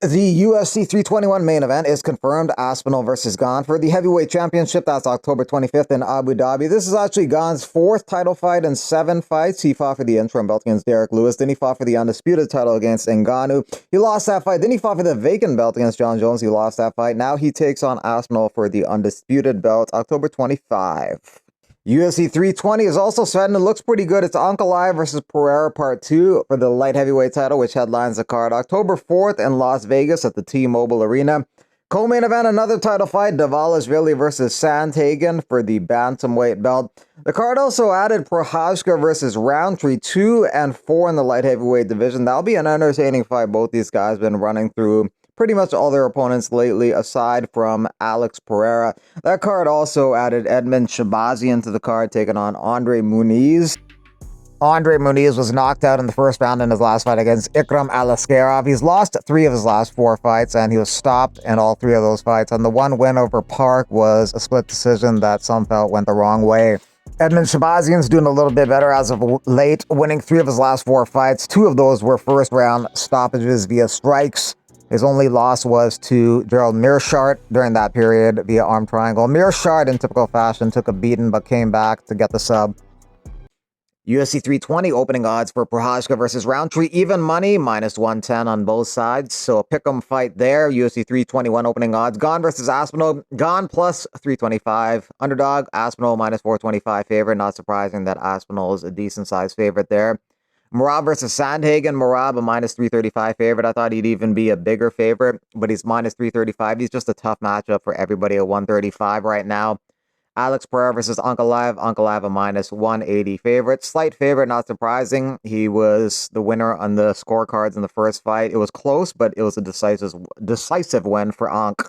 The UFC 321 main event is confirmed. Aspinall versus Gane for the heavyweight championship. That's October 25th in Abu Dhabi. This is actually Gane's fourth title fight in 7 fights. He fought for the interim belt against Derek Lewis. Then he fought for the undisputed title against Ngannou. He lost that fight. Then he fought for the vacant belt against John Jones. He lost that fight. Now he takes on Aspinall for the undisputed belt October 25. UFC 320 is also set and it looks pretty good. It's Ankalaev versus Pereira Part 2 for the light heavyweight title, which headlines the card October 4th in Las Vegas at the T-Mobile Arena. Co-main event, another title fight, Dvalishvili versus Sandhagen for the bantamweight belt. The card also added Prochazka versus Roundtree 2 and 4 in the light heavyweight division. That'll be an entertaining fight. Both these guys been running through pretty much all their opponents lately, aside from Alex Pereira. That card also added Edmund Shabazian to the card, taking on Andre Muniz. Andre Muniz was knocked out in the first round in his last fight against Ikram Alaskarov. He's lost 3 of his last 4 fights, and he was stopped in all 3 of those fights. And the one win over Park was a split decision that some felt went the wrong way. Edmund Shabazian's doing a little bit better as of late, winning 3 of his last 4 fights. 2 of those were first-round stoppages via strikes. His only loss was to Gerald Meerschaert during that period via arm triangle. Meerschaert, in typical fashion, took a beating but came back to get the sub. UFC 320 opening odds for Prochazka versus Roundtree. Even money, minus 110 on both sides. So a pick'em fight there. UFC 321 opening odds. Gane versus Aspinall. Gane plus 325. Underdog, Aspinall minus 425 favorite. Not surprising that Aspinall is a decent-sized favorite there. Merab versus Sandhagen. Merab, a minus 335 favorite. I thought he'd even be a bigger favorite, but he's minus 335. He's just a tough matchup for everybody at 135 right now. Alex Pereira versus Ankalaev. Ankalaev, a minus 180 favorite. Slight favorite, not surprising. He was the winner on the scorecards in the first fight. It was close, but it was a decisive win for Ank.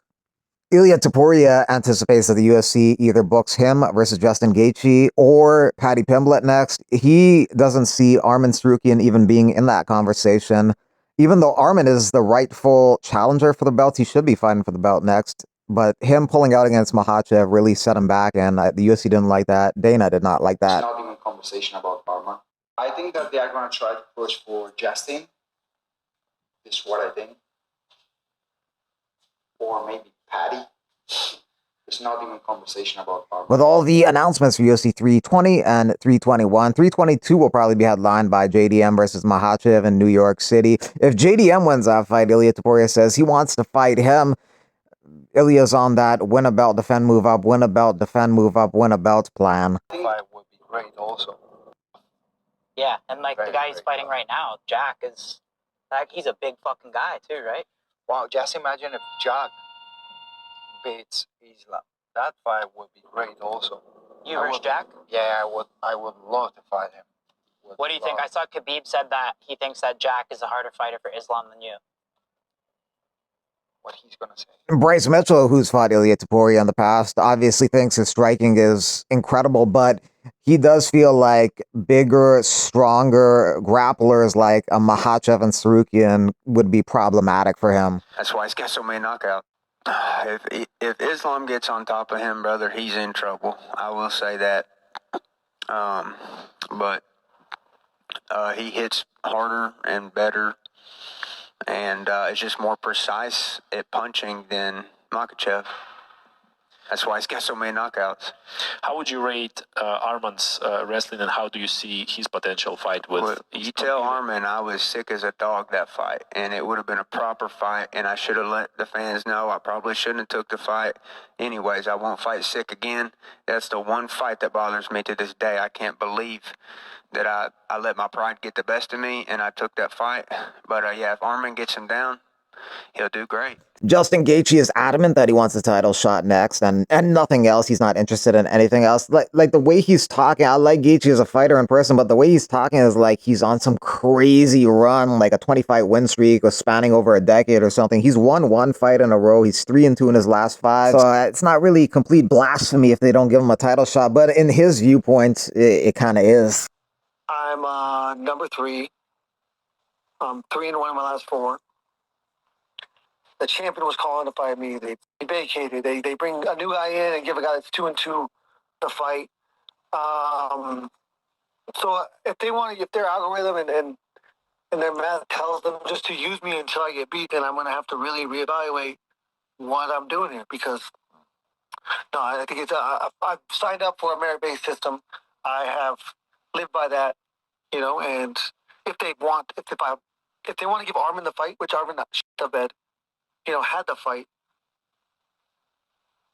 Ilia Topuria anticipates that the UFC either books him versus Justin Gaethje or Paddy Pimblett next. He doesn't see Arman Tsarukyan even being in that conversation. Even though Arman is the rightful challenger for the belt, he should be fighting for the belt next. But him pulling out against Makhachev really set him back, and the UFC didn't like that. Dana did not like that. It's not even a conversation about Arman. I think that they are going to try to push for Justin. This is what I think. Or maybe Paddy. It's not even a conversation about Arman. With all the announcements for UFC 320 and 321, 322 will probably be headlined by JDM versus Makhachev in New York City. If JDM wins that fight, Ilia Topuria says he wants to fight him. Ilia's on that win a belt, defend, move up, win a belt, defend, move up, win a belt plan. Fight would be great also. Yeah, and like the guy he's fighting right now, Jack, is like he's a big fucking guy too, right? Wow, just imagine if Jack beats Islam. That fight would be great also. You versus Jack? Yeah, I would love to fight him. What do you think? I saw Khabib said that he thinks that Jack is a harder fighter for Islam than you. What he's gonna say. Bryce Mitchell, who's fought Ilia Topuria in the past, obviously thinks his striking is incredible, but he does feel like bigger, stronger grapplers like a Makhachev and Tsarukyan would be problematic for him. That's why he's got so many knockouts. If Islam gets on top of him, brother, he's in trouble. I will say that. But he hits harder and better, and is just more precise at punching than Makhachev. That's why he's got so many knockouts. How would you rate Arman's wrestling, and how do you see his potential fight with? Well, you tell Arman I was sick as a dog that fight, and it would have been a proper fight, and I should have let the fans know. I probably shouldn't have took the fight. Anyways, I won't fight sick again. That's the one fight that bothers me to this day. I can't believe that I let my pride get the best of me, and I took that fight. But yeah, if Arman gets him down, he'll do great. Justin Gaethje is adamant that he wants the title shot next and nothing else. He's not interested in anything else. Like the way he's talking, I like Gaethje as a fighter in person, but the way he's talking is like he's on some crazy run, like a 25 win streak or spanning over a decade or something. He's won 1 fight in a row. He's 3-2 in his last 5. So it's not really complete blasphemy if they don't give him a title shot, but in his viewpoint, it kind of is. I'm number 3. 3-1 in my last 4. The champion was calling to fight me. They vacated. They bring a new guy in and give a guy that's 2-2 the fight. So if they want to, if their algorithm and and their math tells them just to use me until I get beat, then I'm going to have to really reevaluate what I'm doing here. Because no, I think it's I've signed up for a merit-based system. I have lived by that, and if they want to give Armin the fight, which Armin shit the bed, had the fight.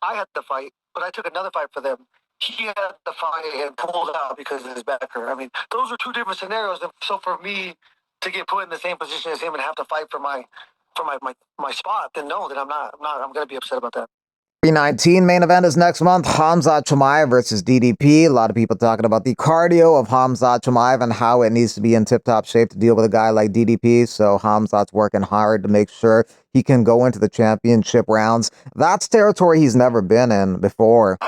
I had the fight, but I took another fight for them. He had the fight and pulled out because of his backer. I mean, those are two different scenarios. So for me to get put in the same position as him and have to fight for my spot, then no, then I'm not. I'm going to be upset about that. 319 main event is next month. Hamzat Chimaev versus DDP. A lot of people talking about the cardio of Hamzat Chimaev and how it needs to be in tip-top shape to deal with a guy like DDP. So Hamzat's working hard to make sure he can go into the championship rounds. That's territory he's never been in before.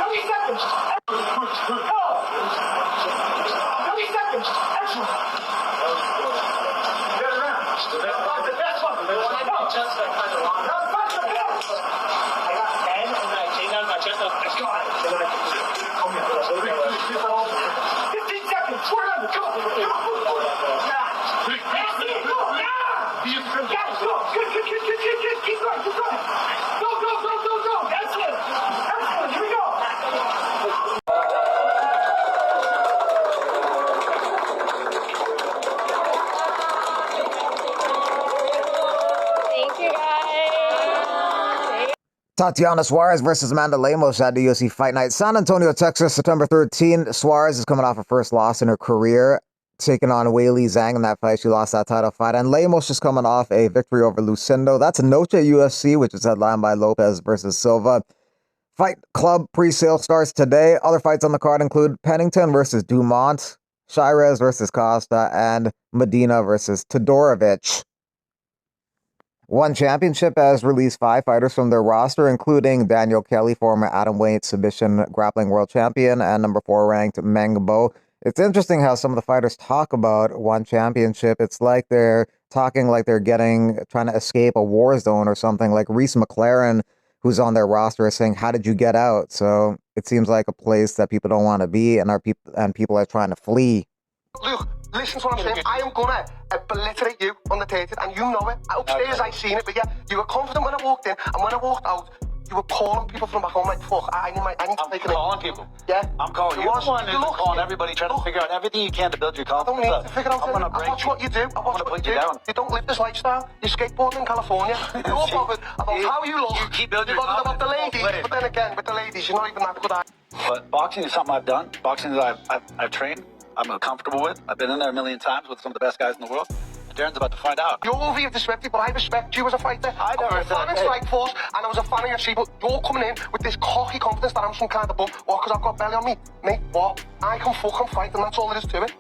Tatiana Suarez versus Amanda Lemos at the UFC Fight Night. San Antonio, Texas, September 13. Suarez is coming off her first loss in her career, taking on Weili Zhang in that fight. She lost that title fight. And Lemos just coming off a victory over Lucindo. That's a Noche UFC, which is headlined by Lopez versus Silva. Fight Club pre-sale starts today. Other fights on the card include Pennington versus Dumont, Shirez versus Costa, and Medina versus Todorovic. One Championship has released 5 fighters from their roster, including Daniel Kelly, former atomweight submission grappling world champion, and number 4 ranked Meng Bo. It's interesting how some of the fighters talk about One Championship. It's like they're talking like they're trying to escape a war zone or something. Like Reese McLaren, who's on their roster, is saying, "How did you get out?" So it seems like a place that people don't want to be, and people are trying to flee. Luke, listen to what I'm saying. I am gonna obliterate you on the 30th, and you know it. Upstairs, I seen it, but yeah, you were confident when I walked in, and when I walked out, you were calling people from back home like, fuck, I need to take it. I'm calling people. Yeah? I'm calling you. You're calling everybody, trying to figure out everything you can to build your confidence. I don't need to figure out. I watch what you do. I watch what you do. You don't live this lifestyle. You skateboard in California. You're bothered about how you look. You keep building your confidence. You're bothered about the ladies, Wait. but then again, with the ladies, you're not even that good at it. But boxing is something I've done. Boxing that I've trained. I'm comfortable with. I've been in there a million times with some of the best guys in the world. Darren's about to find out. You're over here disrespected, but I respect you as a fighter. I was a fan of Strike Force, and I was a fan of UFC, but you're coming in with this cocky confidence that I'm some kind of bum. What, because I've got belly on me? Mate, what? I can fucking fight, and that's all there is to it.